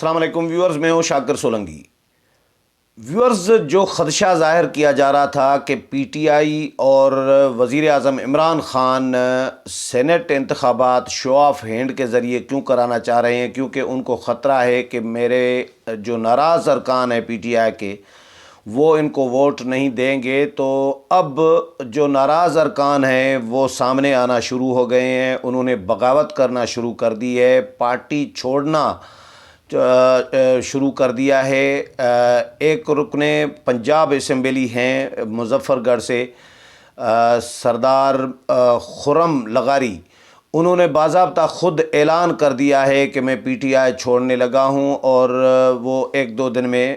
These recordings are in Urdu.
السلام علیکم ویورز، میں ہوں شاکر سولنگی۔ ویورز، جو خدشہ ظاہر کیا جا رہا تھا کہ پی ٹی آئی اور وزیر اعظم عمران خان سینٹ انتخابات شو آف ہینڈ کے ذریعے کیوں کرانا چاہ رہے ہیں، کیونکہ ان کو خطرہ ہے کہ میرے جو ناراض ارکان ہیں پی ٹی آئی کے وہ ان کو ووٹ نہیں دیں گے، تو اب جو ناراض ارکان ہیں وہ سامنے آنا شروع ہو گئے ہیں۔ انہوں نے بغاوت کرنا شروع کر دی ہے، پارٹی چھوڑنا شروع کر دیا ہے۔ ایک رکن پنجاب اسمبلی ہیں مظفر گڑھ سے، سردار خرم لغاری، انہوں نے باضابطہ خود اعلان کر دیا ہے کہ میں پی ٹی آئی چھوڑنے لگا ہوں، اور وہ ایک دو دن میں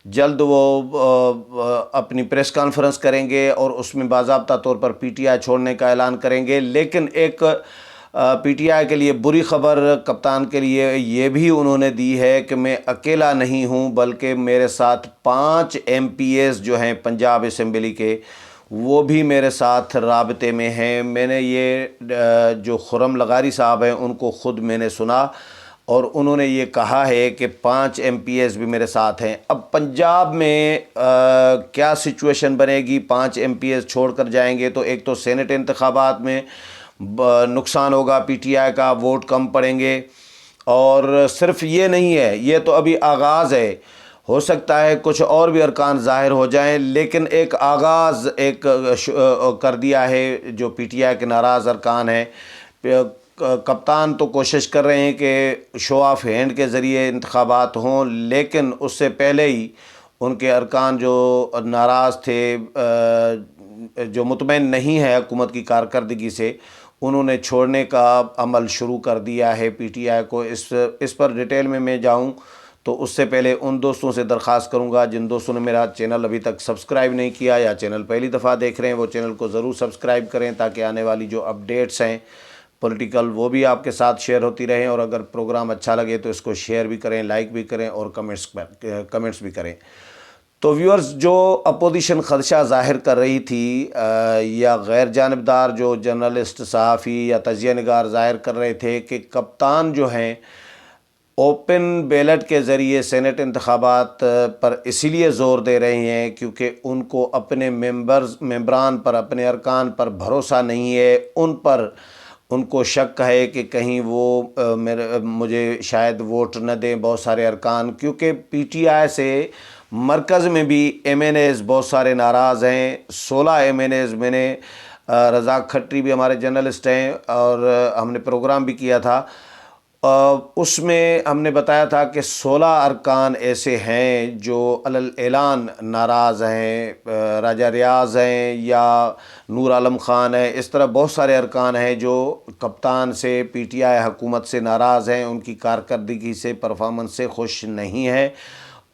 جلد وہ اپنی پریس کانفرنس کریں گے اور اس میں باضابطہ طور پر پی ٹی آئی چھوڑنے کا اعلان کریں گے۔ لیکن ایک پی ٹی آئی کے لیے بری خبر کپتان کے لیے یہ بھی انہوں نے دی ہے کہ میں اکیلا نہیں ہوں، بلکہ میرے ساتھ 5 ایم پی ایز جو ہیں پنجاب اسمبلی کے، وہ بھی میرے ساتھ رابطے میں ہیں۔ میں نے یہ جو خرم لغاری صاحب ہیں ان کو خود میں نے سنا، اور انہوں نے یہ کہا ہے کہ 5 ایم پی ایز بھی میرے ساتھ ہیں۔ اب پنجاب میں کیا سچویشن بنے گی؟ 5 ایم پی ایز چھوڑ کر جائیں گے تو ایک تو سینٹ انتخابات میں نقصان ہوگا، پی ٹی آئی کا ووٹ کم پڑیں گے، اور صرف یہ نہیں ہے، یہ تو ابھی آغاز ہے، ہو سکتا ہے کچھ اور بھی ارکان ظاہر ہو جائیں، لیکن ایک آغاز کر دیا ہے جو پی ٹی آئی کے ناراض ارکان ہیں۔ کپتان تو کوشش کر رہے ہیں کہ شو آف ہینڈ کے ذریعے انتخابات ہوں، لیکن اس سے پہلے ہی ان کے ارکان جو ناراض تھے، جو مطمئن نہیں ہے حکومت کی کارکردگی سے، انہوں نے چھوڑنے کا عمل شروع کر دیا ہے پی ٹی آئی کو۔ اس پر ڈیٹیل میں جاؤں تو اس سے پہلے ان دوستوں سے درخواست کروں گا جن دوستوں نے میرا چینل ابھی تک سبسکرائب نہیں کیا یا چینل پہلی دفعہ دیکھ رہے ہیں، وہ چینل کو ضرور سبسکرائب کریں تاکہ آنے والی جو اپڈیٹس ہیں پولیٹیکل وہ بھی آپ کے ساتھ شیئر ہوتی رہیں، اور اگر پروگرام اچھا لگے تو اس کو شیئر بھی کریں، لائک بھی کریں اور کمنٹس بھی کریں۔ تو ویورز، جو اپوزیشن خدشہ ظاہر کر رہی تھی یا غیر جانبدار جو جرنلسٹ، صحافی یا تجزیہ نگار ظاہر کر رہے تھے کہ کپتان جو ہیں اوپن بیلٹ کے ذریعے سینٹ انتخابات پر اسی لیے زور دے رہے ہیں کیونکہ ان کو اپنے ممبران پر، اپنے ارکان پر بھروسہ نہیں ہے، ان کو شک ہے کہ کہیں وہ مجھے شاید ووٹ نہ دیں بہت سارے ارکان، کیونکہ پی ٹی آئی سے مرکز میں بھی ایم این ایز بہت سارے ناراض ہیں۔ 16 ایم این ایز، میں نے رزاق کھٹری بھی ہمارے جرنلسٹ ہیں اور ہم نے پروگرام بھی کیا تھا، اس میں ہم نے بتایا تھا کہ 16 ارکان ایسے ہیں جو علی اعلان ناراض ہیں، راجہ ریاض ہیں یا نور عالم خان ہیں، اس طرح بہت سارے ارکان ہیں جو کپتان سے، پی ٹی آئی حکومت سے ناراض ہیں، ان کی کارکردگی سے، پرفارمنس سے خوش نہیں ہیں۔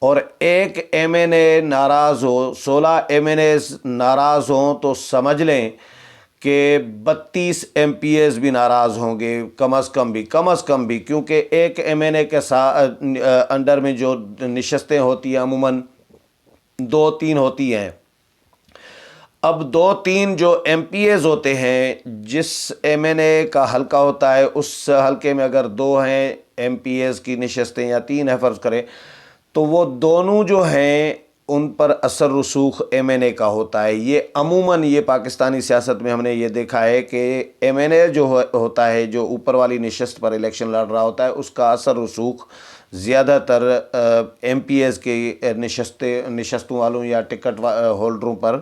اور ایک ایم این اے ناراض ہو، 16 ایم این ایز ناراض ہوں تو سمجھ لیں کہ 32 ایم پی ایز بھی ناراض ہوں گے، کم از کم بھی، کیونکہ ایک ایم این اے کے انڈر میں جو نشستیں ہوتی ہیں عموماً 2-3 ہوتی ہیں۔ اب 2-3 جو ایم پی ایز ہوتے ہیں، جس ایم این اے کا حلقہ ہوتا ہے اس حلقے میں اگر 2 ہیں ایم پی ایز کی نشستیں یا 3 ہے فرض کریں، تو وہ دونوں جو ہیں ان پر اثر رسوخ ایم این اے کا ہوتا ہے۔ یہ عموماً یہ پاکستانی سیاست میں ہم نے یہ دیکھا ہے کہ ایم این اے جو ہوتا ہے، جو اوپر والی نشست پر الیکشن لڑ رہا ہوتا ہے، اس کا اثر رسوخ زیادہ تر ایم پی ایز کے نشستوں والوں یا ٹکٹ ہولڈروں پر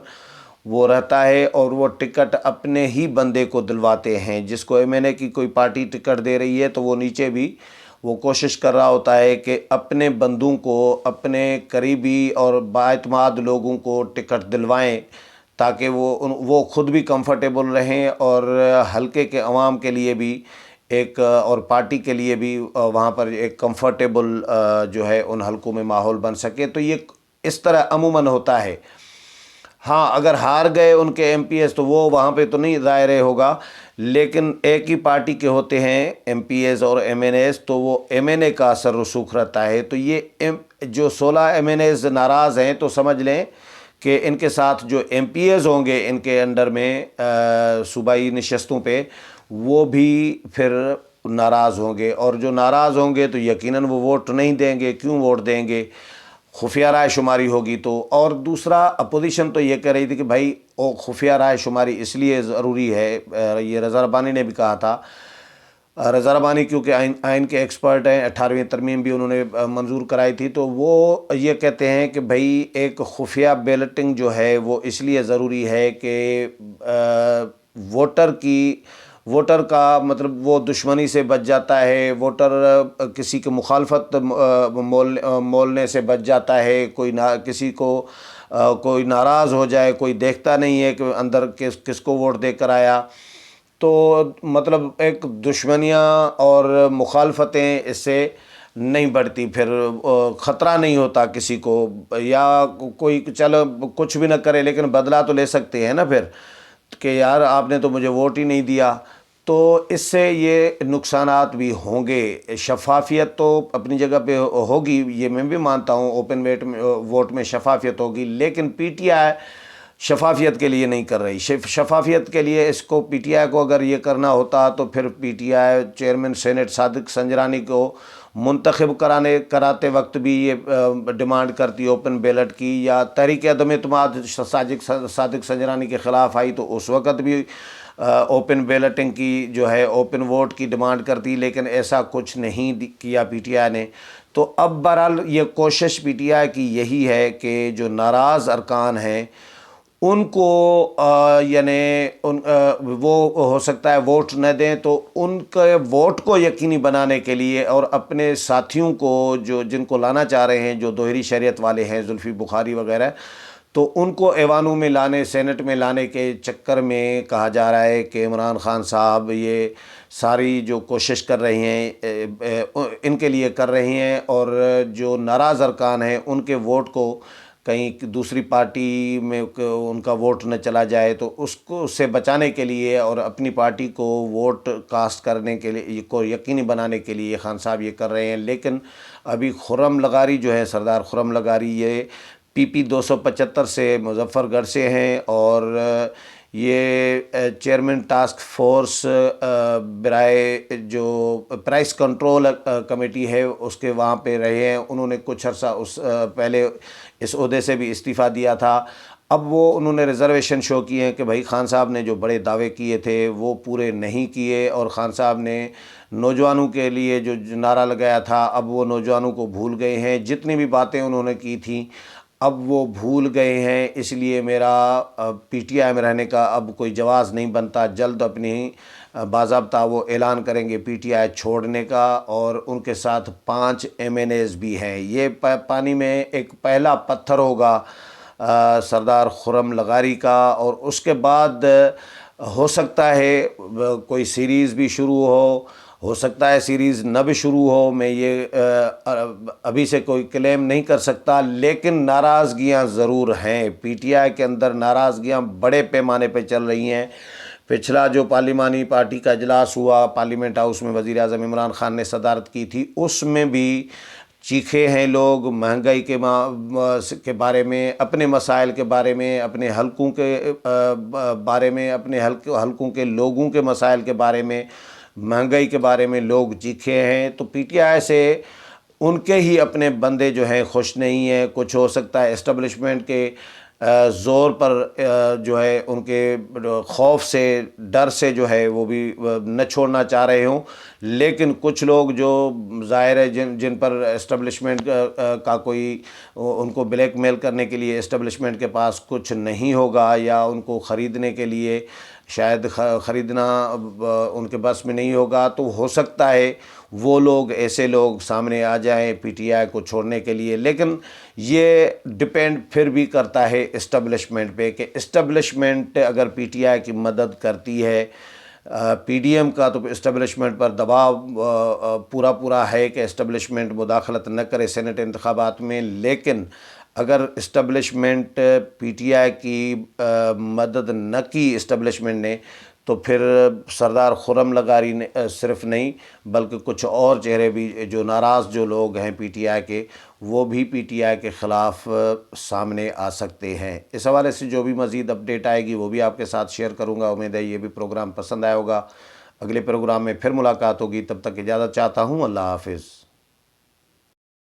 وہ رہتا ہے، اور وہ ٹکٹ اپنے ہی بندے کو دلواتے ہیں۔ جس کو ایم این اے کی کوئی پارٹی ٹکٹ دے رہی ہے تو وہ نیچے بھی وہ کوشش کر رہا ہوتا ہے کہ اپنے بندوں کو، اپنے قریبی اور بااعتماد لوگوں کو ٹکٹ دلوائیں تاکہ وہ خود بھی کمفرٹیبل رہیں اور حلقے کے عوام کے لیے بھی ایک، اور پارٹی کے لیے بھی وہاں پر ایک کمفرٹیبل جو ہے ان حلقوں میں ماحول بن سکے۔ تو یہ اس طرح عموماً ہوتا ہے۔ ہاں، اگر ہار گئے ان کے ایم پی ایز تو وہ وہاں پہ تو نہیں ظاہر ہوگا، لیکن ایک ہی پارٹی کے ہوتے ہیں ایم پی ایز اور ایم این ایز، تو وہ ایم این اے کا اثر رسوخ رہتا ہے۔ تو یہ جو 16 ایم این ایز ناراض ہیں تو سمجھ لیں کہ ان کے ساتھ جو ایم پی ایز ہوں گے ان کے انڈر میں صوبائی نشستوں پہ، وہ بھی پھر ناراض ہوں گے، اور جو ناراض ہوں گے تو یقیناً وہ ووٹ نہیں دیں گے۔ کیوں ووٹ دیں گے؟ خفیہ رائے شماری ہوگی تو۔ اور دوسرا اپوزیشن تو یہ کہہ رہی تھی کہ بھائی خفیہ رائے شماری اس لیے ضروری ہے، یہ رضا ربانی نے بھی کہا تھا۔ رضا ربانی کیونکہ آئین کے ایکسپرٹ ہیں، 18ویں ترمیم بھی انہوں نے منظور کرائی تھی، تو وہ یہ کہتے ہیں کہ بھائی ایک خفیہ بیلٹنگ جو ہے وہ اس لیے ضروری ہے کہ ووٹر کا مطلب وہ دشمنی سے بچ جاتا ہے، ووٹر کسی کی مخالفت مولنے سے بچ جاتا ہے، کسی کو کوئی ناراض ہو جائے، کوئی دیکھتا نہیں ہے کہ اندر کس کو ووٹ دے کر آیا، تو مطلب ایک دشمنیاں اور مخالفتیں اس سے نہیں بڑھتی، پھر خطرہ نہیں ہوتا کسی کو، یا کوئی چلو کچھ بھی نہ کرے لیکن بدلہ تو لے سکتے ہیں نا پھر، کہ یار آپ نے تو مجھے ووٹ ہی نہیں دیا۔ تو اس سے یہ نقصانات بھی ہوں گے۔ شفافیت تو اپنی جگہ پہ ہوگی، یہ میں بھی مانتا ہوں، اوپن ووٹ میں شفافیت ہوگی، لیکن پی ٹی آئی شفافیت کے لیے نہیں کر رہی۔ شفافیت کے لیے اس کو پی ٹی آئی کو اگر یہ کرنا ہوتا تو پھر PTI chairman senate Sadiq Sanjrani کو منتخب کراتے وقت بھی یہ ڈیمانڈ کرتی اوپن بیلٹ کی، یا تحریک عدم اعتماد صادق سنجرانی کے خلاف آئی تو اس وقت بھی اوپن بیلٹنگ کی جو ہے اوپن ووٹ کی ڈیمانڈ کرتی، لیکن ایسا کچھ نہیں کیا پی ٹی آئی نے۔ تو اب بہرحال یہ کوشش پی ٹی آئی کی یہی ہے کہ جو ناراض ارکان ہیں ان کو یعنی وہ ہو سکتا ہے ووٹ نہ دیں، تو ان کے ووٹ کو یقینی بنانے کے لیے اور اپنے ساتھیوں کو جن کو لانا چاہ رہے ہیں، جو دوہری شہریت والے ہیں، زلفی بخاری وغیرہ، تو ان کو ایوانوں میں لانے، سینٹ میں لانے کے چکر میں کہا جا رہا ہے کہ عمران خان صاحب یہ ساری جو کوشش کر رہے ہیں ان کے لیے کر رہے ہیں، اور جو ناراض ارکان ہیں ان کے ووٹ کو کہیں دوسری پارٹی میں ان کا ووٹ نہ چلا جائے، تو اس سے بچانے کے لیے اور اپنی پارٹی کو ووٹ کاسٹ کرنے کے لیے کو یقینی بنانے کے لیے خان صاحب یہ کر رہے ہیں۔ لیکن ابھی خرم لغاری جو ہے، سردار خرم لغاری، یہ PP 275 سے مظفر گڑھ سے ہیں، اور یہ چیئرمین ٹاسک فورس برائے جو پرائس کنٹرول کمیٹی ہے اس کے وہاں پہ رہے ہیں۔ انہوں نے کچھ عرصہ پہلے اس عہدے سے بھی استعفیٰ دیا تھا۔ اب وہ انہوں نے ریزرویشن شو کیے ہیں کہ بھائی خان صاحب نے جو بڑے دعوے کیے تھے وہ پورے نہیں کیے، اور خان صاحب نے نوجوانوں کے لیے جو نعرہ لگایا تھا اب وہ نوجوانوں کو بھول گئے ہیں، جتنی بھی باتیں انہوں نے کی تھیں اب وہ بھول گئے ہیں۔ اس لیے میرا پی ٹی آئی میں رہنے کا اب کوئی جواز نہیں بنتا، جلد اپنی باضابطہ وہ اعلان کریں گے پی ٹی آئی چھوڑنے کا، اور ان کے ساتھ 5 MNAs بھی ہیں۔ یہ پانی میں ایک پہلا پتھر ہوگا سردار خرم لغاری کا، اور اس کے بعد ہو سکتا ہے کوئی سیریز بھی شروع ہو سکتا ہے سیریز نہ بھی شروع ہو، میں یہ ابھی سے کوئی کلیم نہیں کر سکتا، لیکن ناراضگیاں ضرور ہیں۔ پی ٹی آئی کے اندر ناراضگیاں بڑے پیمانے پہ چل رہی ہیں۔ پچھلا جو پارلیمانی پارٹی کا اجلاس ہوا پارلیمنٹ ہاؤس میں، وزیر اعظم عمران خان نے صدارت کی تھی، اس میں بھی چیخے ہیں لوگ مہنگائی کے بارے میں، اپنے مسائل کے بارے میں، اپنے حلقوں کے بارے میں، اپنے حلقوں کے لوگوں کے مسائل کے بارے میں، مہنگائی کے بارے میں لوگ چیخے ہیں۔ تو پی ٹی آئی سے ان کے ہی اپنے بندے جو ہیں خوش نہیں ہیں۔ کچھ ہو سکتا ہے اسٹیبلشمنٹ کے زور پر جو ہے ان کے خوف سے، ڈر سے جو ہے وہ بھی نہ چھوڑنا چاہ رہے ہوں، لیکن کچھ لوگ جو ظاہر ہے جن پر اسٹیبلشمنٹ کا کوئی ان کو بلیک میل کرنے کے لیے اسٹیبلشمنٹ کے پاس کچھ نہیں ہوگا، یا ان کو خریدنے کے لیے شاید خریدنا ان کے بس میں نہیں ہوگا، تو ہو سکتا ہے وہ لوگ، ایسے لوگ سامنے آ جائیں پی ٹی آئی کو چھوڑنے کے لیے۔ لیکن یہ ڈپینڈ پھر بھی کرتا ہے اسٹیبلشمنٹ پہ، کہ اسٹیبلشمنٹ اگر پی ٹی آئی کی مدد کرتی ہے، پی ڈی ایم کا تو اسٹیبلشمنٹ پر دباؤ پورا ہے کہ اسٹیبلشمنٹ مداخلت نہ کرے سینٹ انتخابات میں، لیکن اگر اسٹیبلشمنٹ پی ٹی آئی کی مدد نہ کی اسٹیبلشمنٹ نے، تو پھر سردار خرم لغاری نے صرف نہیں بلکہ کچھ اور چہرے بھی جو ناراض جو لوگ ہیں پی ٹی آئی کے، وہ بھی پی ٹی آئی کے خلاف سامنے آ سکتے ہیں۔ اس حوالے سے جو بھی مزید اپڈیٹ آئے گی وہ بھی آپ کے ساتھ شیئر کروں گا۔ امید ہے یہ بھی پروگرام پسند آیا ہوگا۔ اگلے پروگرام میں پھر ملاقات ہوگی، تب تک اجازت چاہتا ہوں، اللہ حافظ۔